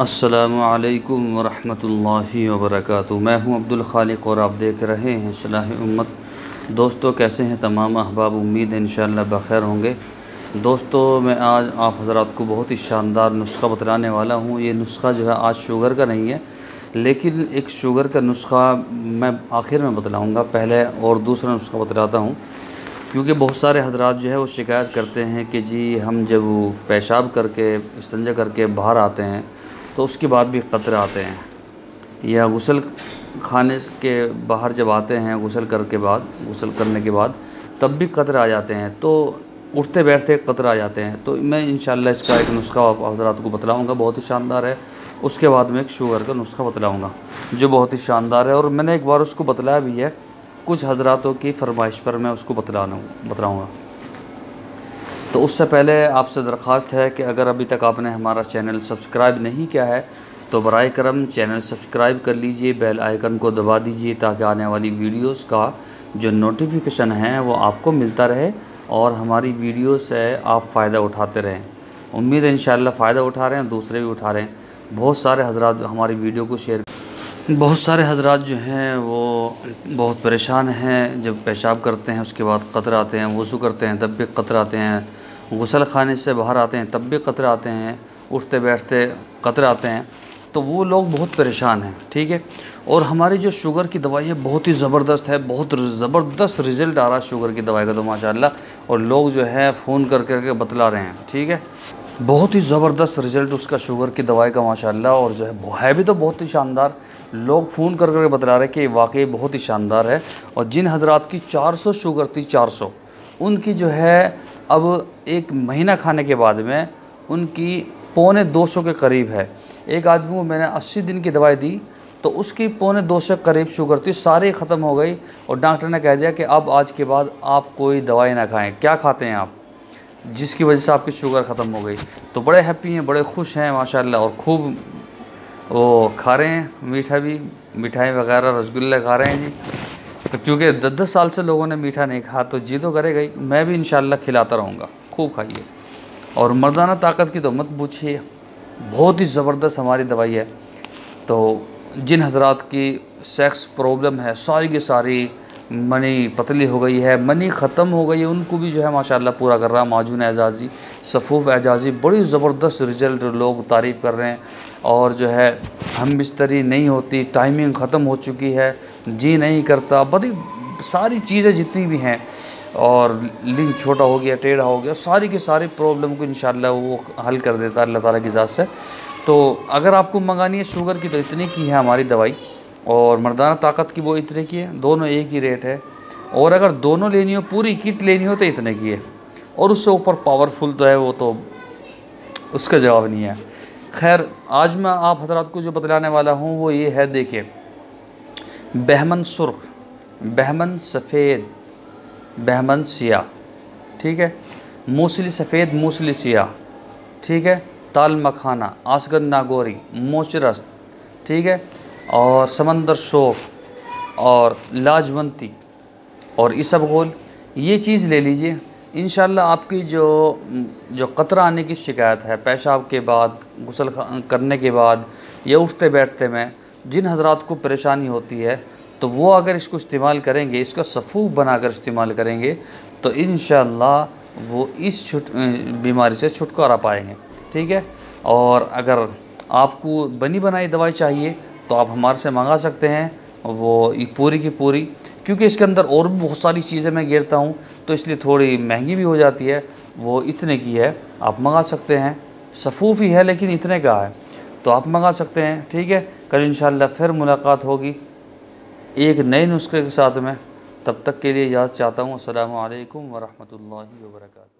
अस्सलामु अलैकुम वरहमतुल्लाहि वबरकातुहू। मैं हूं अब्दुल खालिक और आप देख रहे हैं सलाह उम्मत। दोस्तों, कैसे हैं तमाम अहबाब? उम्मीद है इंशाअल्लाह बख़ैर होंगे। दोस्तों, मैं आज आप हज़रात को बहुत ही शानदार नुस्ख़ा बतलाने वाला हूं। ये नुस्ख़ा जो है आज शुगर का नहीं है, लेकिन एक शुगर का नुस्ख़ा मैं आखिर में बतलाऊँगा। पहले और दूसरा नुस्ख़ा बतलाता हूँ, क्योंकि बहुत सारे हज़रात जो है वो शिकायत करते हैं कि जी हम जब पेशाब करके इस्तिंजा करके बाहर आते हैं तो उसके बाद भी क़तरे आते हैं, या गुस्ल खाने के बाहर जब आते हैं गुस्ल करने के बाद तब भी क़तरे आ जाते हैं, तो उठते बैठते क़तरे आ जाते हैं। तो मैं इंशाअल्लाह इसका एक नुस्ख़ा आप हज़रात को बतलाऊँगा, बहुत ही शानदार है। उसके बाद मैं एक शुगर का नुस्ख़ा बतलाऊँगा जो बहुत ही शानदार है, और मैंने एक बार उसको बतलाया भी है। कुछ हज़रातों की फरमाइश पर मैं उसको बतलाऊँगा। तो उससे पहले आपसे दरख्वास्त है कि अगर अभी तक आपने हमारा चैनल सब्सक्राइब नहीं किया है तो बराए करम चैनल सब्सक्राइब कर लीजिए, बेल आइकन को दबा दीजिए, ताकि आने वाली वीडियोस का जो नोटिफिकेशन है वो आपको मिलता रहे और हमारी वीडियो से आप फ़ायदा उठाते रहें। उम्मीद है इंशाअल्लाह फ़ायदा उठा रहे हैं, दूसरे भी उठा रहे हैं। बहुत सारे हज़रात हमारी वीडियो को शेयर, बहुत सारे हज़रात जो हैं वो बहुत परेशान हैं। जब पेशाब करते हैं उसके बाद क़तरे आते हैं, वज़ू करते हैं तब भी क़तरे आते हैं, गुस्ल खाने से बाहर आते हैं तब भी क़तरे आते हैं, उठते बैठते क़तरे आते हैं। तो वो लोग बहुत परेशान हैं, ठीक है। और हमारी जो शुगर की दवाई है बहुत ही ज़बरदस्त है, बहुत ज़बरदस्त रिज़ल्ट आ रहा है शुगर की दवाई का तो माशाअल्लाह। और लोग जो है फ़ोन कर के बतला रहे हैं, ठीक है। बहुत ही ज़बरदस्त रिज़ल्ट उसका शुगर की दवाई का माशाअल्लाह। और जो है भी तो बहुत ही शानदार। लोग फ़ोन कर के बतला रहे हैं कि वाकई बहुत ही शानदार है। और जिन हज़रात की 400 शुगर थी, 400, उनकी जो है अब एक महीना खाने के बाद में उनकी पौने 200 के करीब है। एक आदमी को मैंने 80 दिन की दवाई दी तो उसकी पौने 200 के करीब शुगर थी, सारी ख़त्म हो गई। और डॉक्टर ने कह दिया कि अब आज के बाद आप कोई दवाई ना खाएं। क्या खाते हैं आप, जिसकी वजह से आपकी शुगर ख़त्म हो गई? तो बड़े हैप्पी हैं, बड़े खुश हैं माशाअल्लाह। और खूब वो खा रहे हैं, मिठाई वगैरह रसगुल्ले खा रहे हैं जी। तो क्योंकि 10-10 साल से लोगों ने मीठा नहीं खा तो जी तो करेगा ही। मैं भी इंशाअल्लाह खिलाता रहूँगा, खूब खाइए। और मर्दाना ताकत की तो मत पूछिए, बहुत ही ज़बरदस्त हमारी दवाई है। तो जिन हज़रात की सेक्स प्रॉब्लम है, सारी की सारी, मनी पतली हो गई है, मनी ख़त्म हो गई है, उनको भी जो है माशाअल्लाह पूरा कर रहा है माजून एजाज़ी, सफ़ूफ़ एजाज़ी। बड़ी ज़बरदस्त रिज़ल्ट लोग तारीफ़ कर रहे हैं। और जो है हम बिस्तरी नहीं होती, टाइमिंग ख़त्म हो चुकी है, जी नहीं करता, बड़ी सारी चीज़ें जितनी भी हैं, और लिंग छोटा हो गया, टेढ़ा हो गया, सारी की सारी प्रॉब्लम को इंशाअल्लाह वो हल कर देता है अल्लाह ताला की ज़ात से। तो अगर आपको मंगानी है शुगर की तो इतने की है हमारी दवाई, और मर्दाना ताकत की वो इतने की है, दोनों एक ही रेट है। और अगर दोनों लेनी हो, पूरी किट लेनी हो तो इतने की है। और उससे ऊपर पावरफुल तो है वो, तो उसका जवाब नहीं है। खैर, आज मैं आप हज़रात को जो बतलाने वाला हूँ वो ये है, देखिए, बहमन सुर्ख, बहमन सफ़ेद, बहमन सिया, ठीक है, मूसली सफ़ेद, मूसली सिया, ठीक है, ताल मखाना, आसगन नागौरी, मोचरस, ठीक है, और समंदर शोक, और लाजवंती, और इसबगोल, ये चीज़ ले लीजिए। इंशाअल्लाह आपकी जो क़तरा आने की शिकायत है पेशाब के बाद, गुस्ल करने के बाद, या उठते बैठते में, जिन हज़रात को परेशानी होती है, तो वो अगर इसको इस्तेमाल करेंगे, इसका सफ़ूफ़ बनाकर इस्तेमाल करेंगे, तो इंशाअल्लाह वो इस बीमारी से छुटकारा पाएंगे, ठीक है। और अगर आपको बनी बनाई दवाई चाहिए तो आप हमारे से मंगा सकते हैं, वो पूरी की पूरी, क्योंकि इसके अंदर और भी बहुत सारी चीज़ें मैं गिरता हूँ तो इसलिए थोड़ी महंगी भी हो जाती है। वो इतने की है, आप मंगा सकते हैं, सफ़ूफ़ ही है लेकिन इतने का है, तो आप मंगा सकते हैं, ठीक है। कल इंशाअल्लाह फिर मुलाकात होगी एक नए नुस्खे के साथ में। तब तक के लिए इजाज़त चाहता हूँ। अस्सलामु अलैकुम वरहमतुल्लाहि वबरकातुहू।